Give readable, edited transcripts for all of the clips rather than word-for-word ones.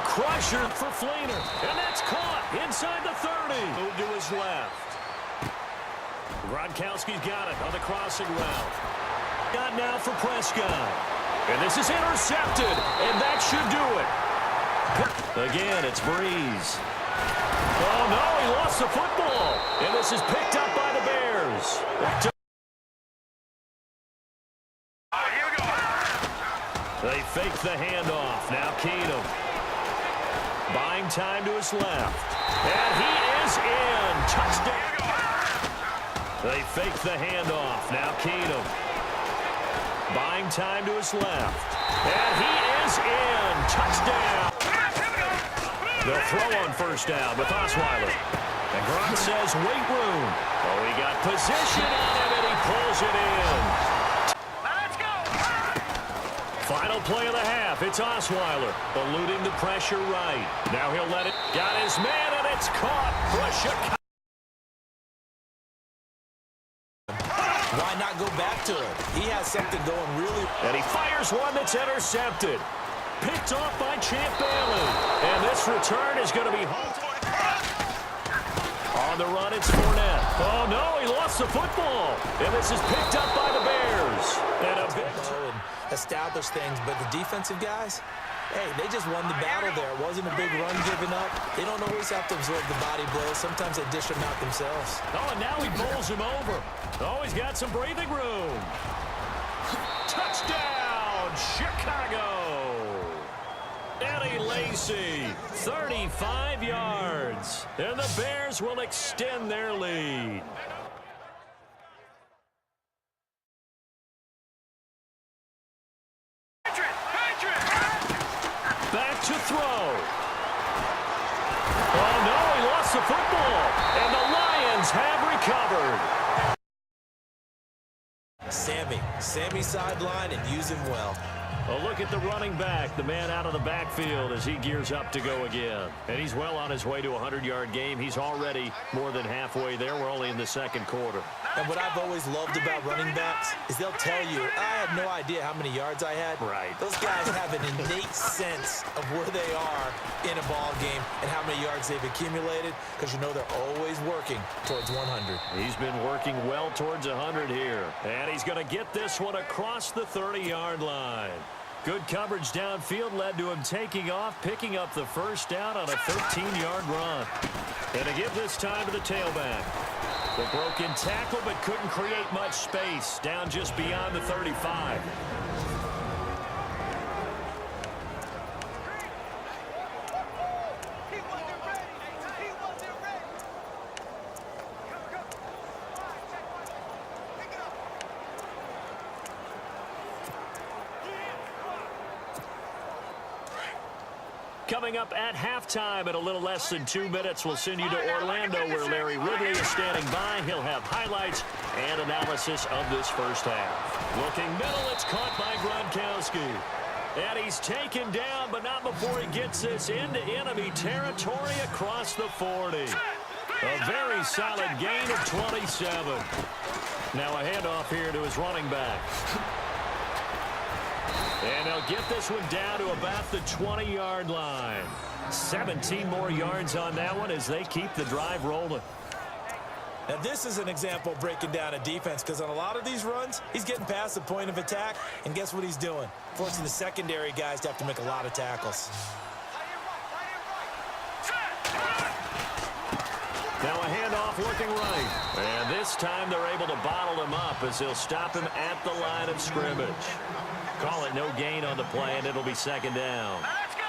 crusher for Fleener. And that's caught inside the 30. Move to his left. Gronkowski's got it on the crossing route. Got now for Prescott. And this is intercepted. And that should do it. Again, it's Breeze. Oh, no, he lost the football. And this is picked up by the Bears. Here we go. They fake the handoff. Now Keenum. Buying time to his left. And he is in. Touchdown. They fake the handoff. Now Keenum. Buying time to his left. And he is in. Touchdown. They'll throw on first down with Osweiler. And Gronk says, wait room. Oh, he got position on him, and he pulls it in. Let's go. Final play of the half. It's Osweiler eluding the pressure right. Now he'll let it. Got his man, and it's caught for a Chicago. Why not go back to it? He has something going really. And he fires one that's intercepted. Picked off by Champ Bailey. And this return is going to be on the run. It's Fournette. Oh, no, he lost the football. And this is picked up by the Bears. And a big establish things, but the defensive guys, hey, they just won the battle there. It wasn't a big run given up. They don't always have to absorb the body blows. Sometimes they dish them out themselves. Oh, and now he bowls him over. Oh, he's got some breathing room. Touchdown, Chicago. Eddie Lacy, 35 yards. And the Bears will extend their lead. Back to throw. Oh, no, he lost the football. And the Lions have recovered. Sammy sideline and use him well. A look at the running back, the man out of the backfield as he gears up to go again. And he's well on his way to a 100-yard game. He's already more than halfway there. We're only in the second quarter. And what I've always loved about running backs is they'll tell you, I had no idea how many yards I had. Right. Those guys have an innate sense of where they are in a ball game and how many yards they've accumulated because you know they're always working towards 100. He's been working well towards 100 here. And he's going to get this one across the 30-yard line. Good coverage downfield led to him taking off, picking up the first down on a 13-yard run. And to give this time to the tailback. The broken tackle, but couldn't create much space. Down just beyond the 35. Coming up at halftime in a little less than 2 minutes, we'll send you to Orlando where Larry Ridley is standing by. He'll have highlights and analysis of this first half. Looking middle, it's caught by Gronkowski. And he's taken down, but not before he gets this into enemy territory across the 40. A very solid gain of 27. Now a handoff here to his running back. And they'll get this one down to about the 20-yard line. 17 more yards on that one as they keep the drive rolling. Now, this is an example of breaking down a defense because on a lot of these runs, he's getting past the point of attack, and guess what he's doing? Forcing the secondary guys to have to make a lot of tackles. Now a handoff looking right. And this time they're able to bottle him up as they'll stop him at the line of scrimmage. Call it no gain on the play, and it'll be second down. Let's go.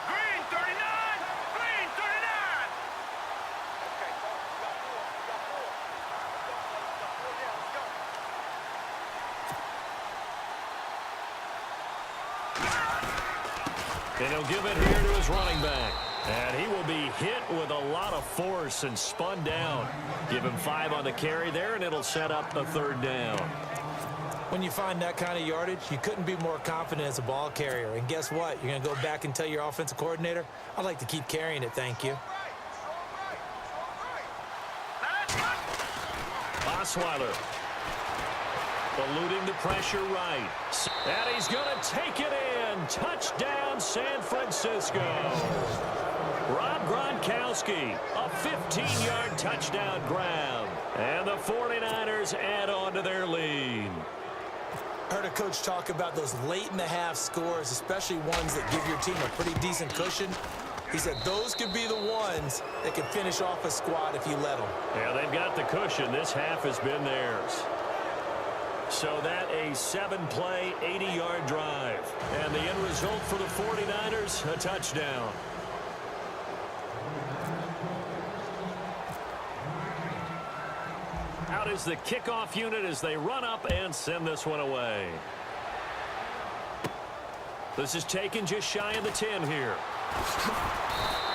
Green 39. Green 39. And he'll give it here to his running back. And he will be hit with a lot of force and spun down. Give him 5 on the carry there, and it'll set up a third down. When you find that kind of yardage, you couldn't be more confident as a ball carrier. And guess what? You're going to go back and tell your offensive coordinator, I'd like to keep carrying it, thank you. Osweiler eluding the pressure right. And he's going to take it in. and touchdown San Francisco. Rob Gronkowski, a 15-yard touchdown grab. And the 49ers add on to their lead. I heard a coach talk about those late-in-the-half scores, especially ones that give your team a pretty decent cushion. He said those could be the ones that can finish off a squad if you let them. Yeah, they've got the cushion. This half has been theirs. So that a 7-play, 80-yard drive. And the end result for the 49ers, a touchdown. Out is the kickoff unit as they run up and send this one away. This is taken just shy of the 10 here.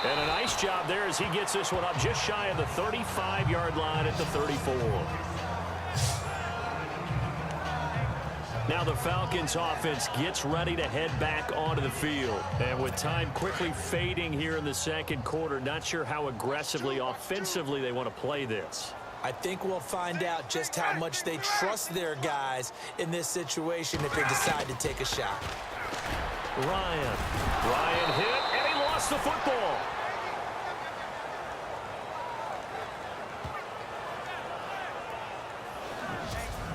And a nice job there as he gets this one up just shy of the 35-yard line at the 34. Now the Falcons offense gets ready to head back onto the field. And with time quickly fading here in the second quarter, not sure how aggressively, offensively they want to play this. I think we'll find out just how much they trust their guys in this situation if they decide to take a shot. Ryan hit, and he lost the football.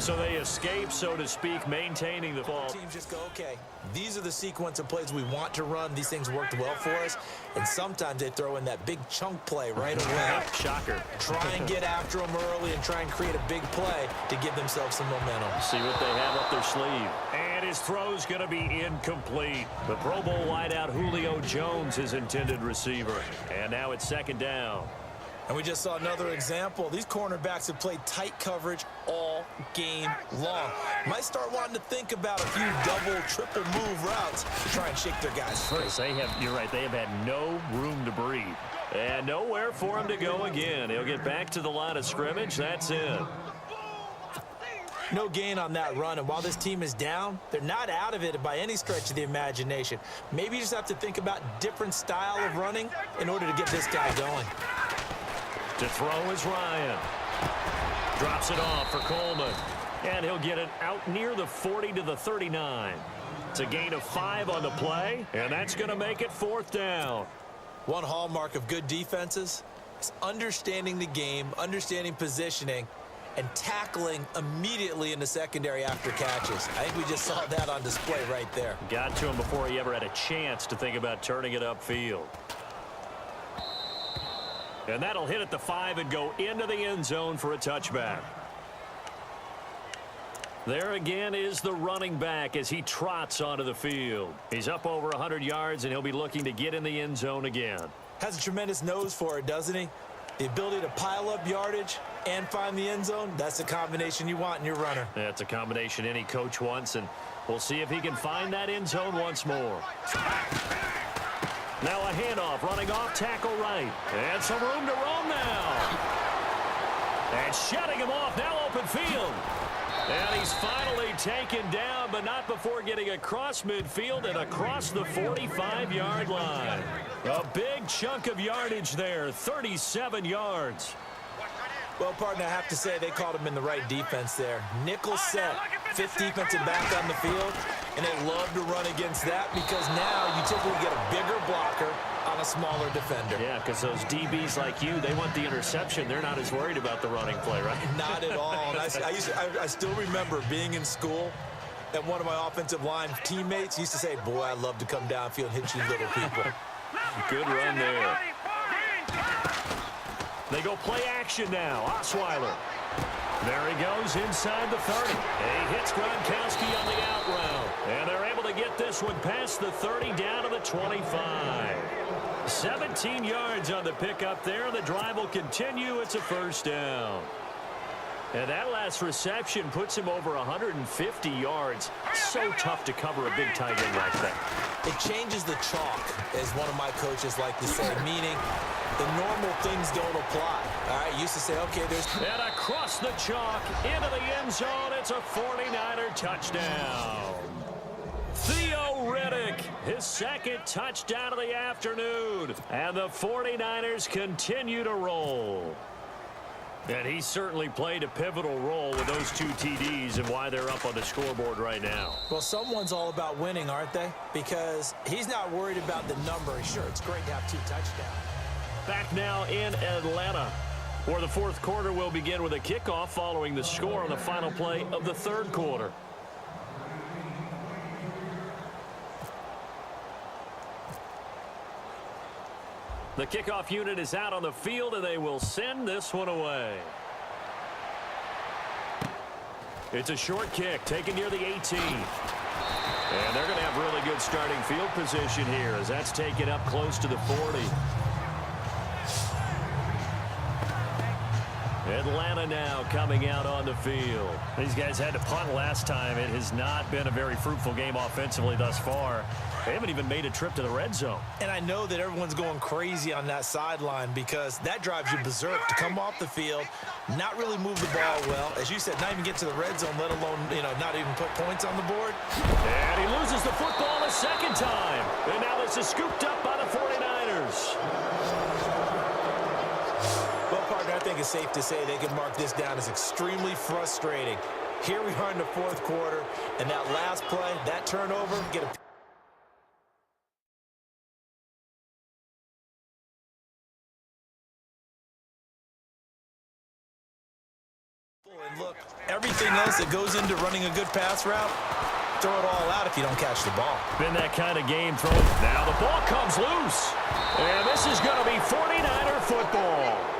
So they escape, so to speak, maintaining the ball. Teams just go, okay, these are the sequence of plays we want to run. These things worked well for us. And sometimes they throw in that big chunk play right away. Shocker. Try and get after them early and try and create a big play to give themselves some momentum. See what they have up their sleeve. And his throw's going to be incomplete. The Pro Bowl wideout Julio Jones, his intended receiver. And now it's second down. And we just saw another example. These cornerbacks have played tight coverage all game long. Might start wanting to think about a few double, triple move routes to try and shake their guys free. You're right, they have had no room to breathe. And nowhere for him to go again. He'll get back to the line of scrimmage. That's it. No gain on that run, and while this team is down, they're not out of it by any stretch of the imagination. Maybe you just have to think about different style of running in order to get this guy going. To throw is Ryan. Drops it off for Coleman. And he'll get it out near the 40 to the 39. It's a gain of 5 on the play, and that's going to make it fourth down. One hallmark of good defenses is understanding the game, understanding positioning, and tackling immediately in the secondary after catches. I think we just saw that on display right there. Got to him before he ever had a chance to think about turning it upfield. And that'll hit at the 5 and go into the end zone for a touchback. There again is the running back as he trots onto the field. He's up over 100 yards, and he'll be looking to get in the end zone again. Has a tremendous nose for it, doesn't he? The ability to pile up yardage and find the end zone, that's the combination you want in your runner. That's a combination any coach wants, and we'll see if he can find that end zone once more. Now a handoff, running off tackle right. And some room to roam now. And shutting him off, now open field. And he's finally taken down, but not before getting across midfield and across the 45-yard line. A big chunk of yardage there, 37 yards. Well, partner, I have to say they called him in the right defense there. Nickel set, 5th defensive back on the field, and they love to run against that because now you typically get a bigger blocker on a smaller defender. Yeah, because those DBs like you, they want the interception. They're not as worried about the running play, right? Not at all. And I still remember being in school, and one of my offensive line teammates used to say, boy, I love to come downfield and hit you little people. Good run there. They go play action now. Osweiler. There he goes inside the 30. He hits Gronkowski on the out route. And they're able to get this one past the 30 down to the 25. 17 yards on the pickup there. The drive will continue. It's a first down. And that last reception puts him over 150 yards. So tough to cover a big tight end like that. It changes the chalk, as one of my coaches like to say, meaning the normal things don't apply. All right, used to say, okay, there's... And across the chalk, into the end zone, it's a 49er touchdown. Theo Riddick, his second touchdown of the afternoon. And the 49ers continue to roll. And he certainly played a pivotal role with those 2 TDs and why they're up on the scoreboard right now. Well, someone's all about winning, aren't they? Because he's not worried about the number. Sure, it's great to have 2 touchdowns. Back now in Atlanta, where the fourth quarter will begin with a kickoff following the score on the final play of the third quarter. The kickoff unit is out on the field, and they will send this one away. It's a short kick taken near the 18. And they're going to have really good starting field position here as that's taken up close to the 40. Atlanta now coming out on the field. These guys had to punt last time. It has not been a very fruitful game offensively thus far. They haven't even made a trip to the red zone. And I know that everyone's going crazy on that sideline because that drives you berserk to come off the field, not really move the ball well. As you said, not even get to the red zone, let alone, not even put points on the board. And he loses the football a second time. And now this is scooped up by the 49ers. Well, partner, I think it's safe to say they can mark this down as extremely frustrating. Here we are in the fourth quarter, and that last play, that turnover, get a and look, everything else that goes into running a good pass route, throw it all out if you don't catch the ball. Been that kind of game thrown. Now the ball comes loose. And this is going to be 49er football.